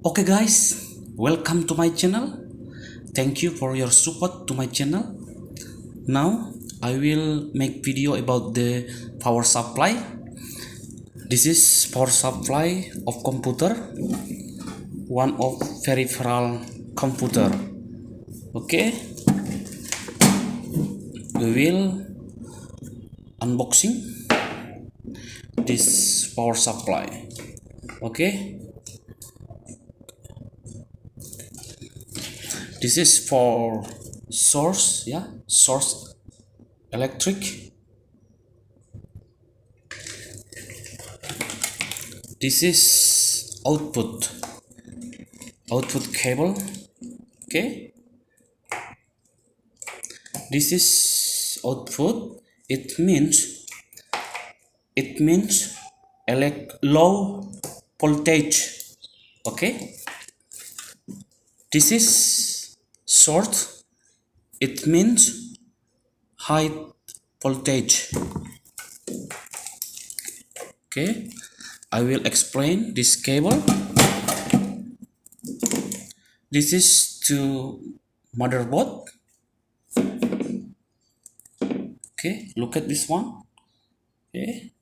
Okay guys, welcome to my channel. Thank you for your support to my channel. Now I will make video about the power supply. This is power supply of computer, one of peripheral computer. Okay, we will unboxing this power supply. Okay, this is for source, yeah, source electric. This is output cable. Okay, this is output. It means low voltage. Okay, this is short. It means high voltage. Okay, I will explain this cable. This is to motherboard. Okay, look at this one. Okay,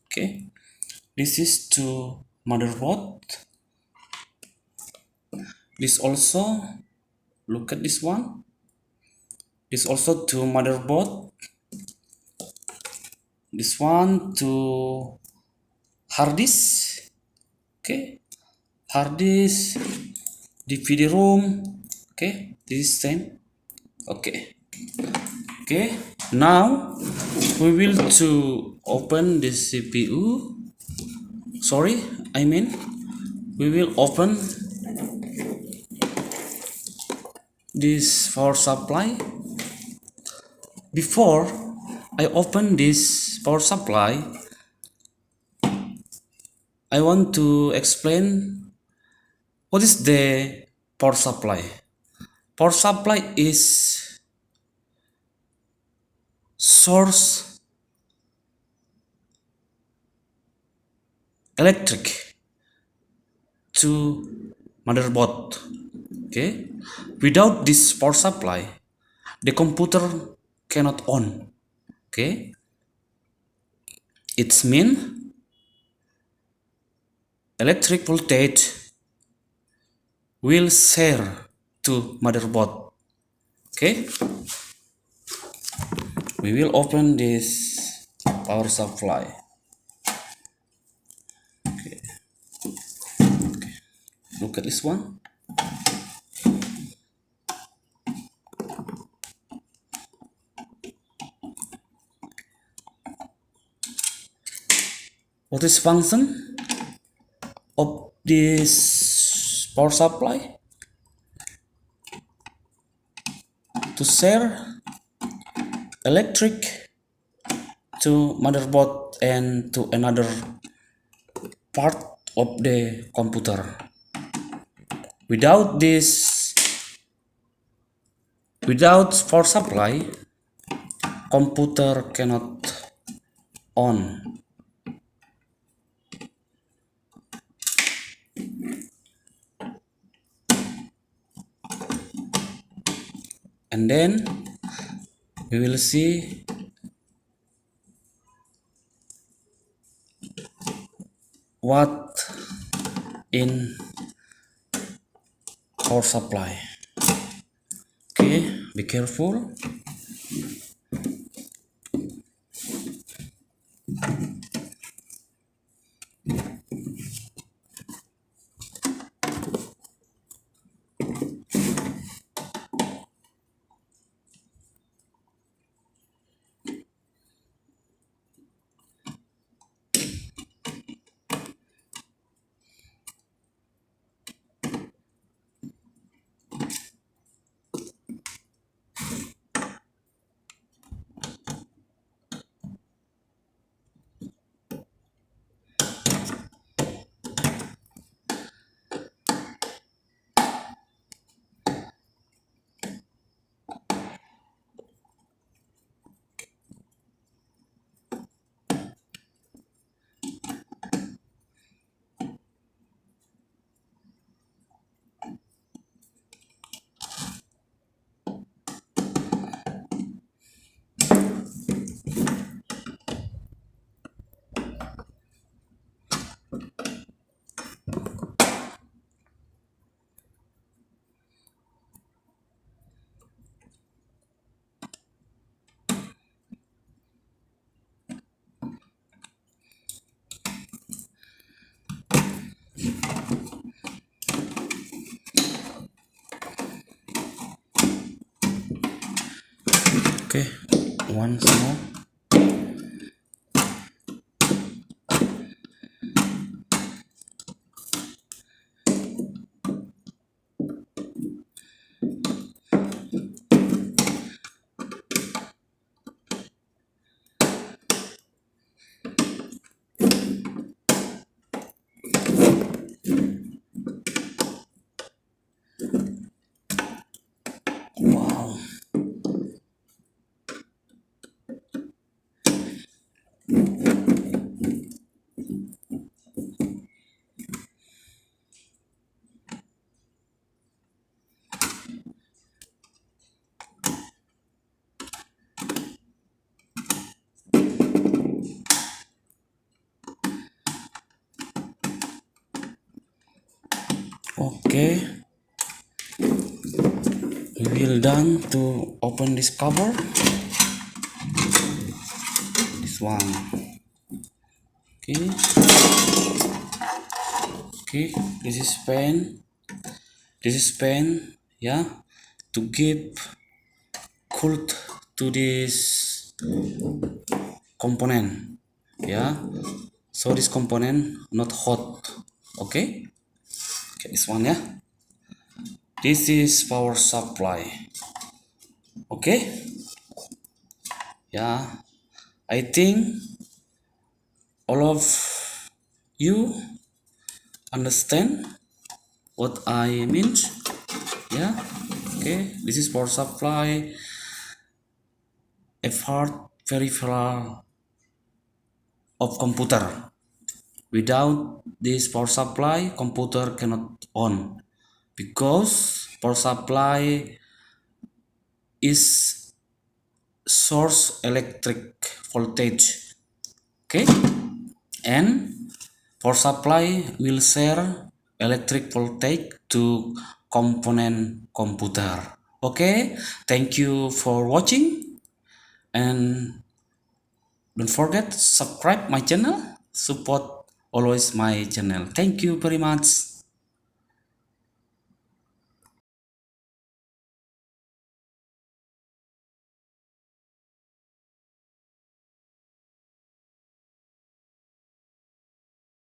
okay, this is to motherboard. This also, look at this one. This also to motherboard. This one to hard disk. Okay, hard disk, DVD room. Okay, this is same. Okay, okay, now we will to open this CPU. Sorry, I mean we will open this power supply. Before I open this power supply, I want to explain what is the power supply. Power supply is source electric to motherboard. Okay, without this power supply the computer cannot on. Okay, it's mean electric voltage will share to motherboard. Okay, we will open this power supply. Okay, look at this one. What is function of this power supply? To share electric to motherboard and to another part of the computer. Without this, without power supply, computer cannot on. And then we will see what in power supply. Okay, be careful. Okay, once more. Wow. Okay, we will done to open this cover. This one. Okay, okay. This is pen. This is pen. Yeah, to give cold to this component. Yeah, so this component not hot. Okay, okay. This one. Yeah, this is power supply. Okay. Yeah, I think all of you understand what I mean. Yeah, okay, this is power supply, a part peripheral of computer. Without this power supply, computer cannot on, because power supply is source electric voltage. Okay, and power supply will share electric voltage to component computer. Okay, thank you for watching, and don't forget subscribe my channel, support always my channel. Thank you very much.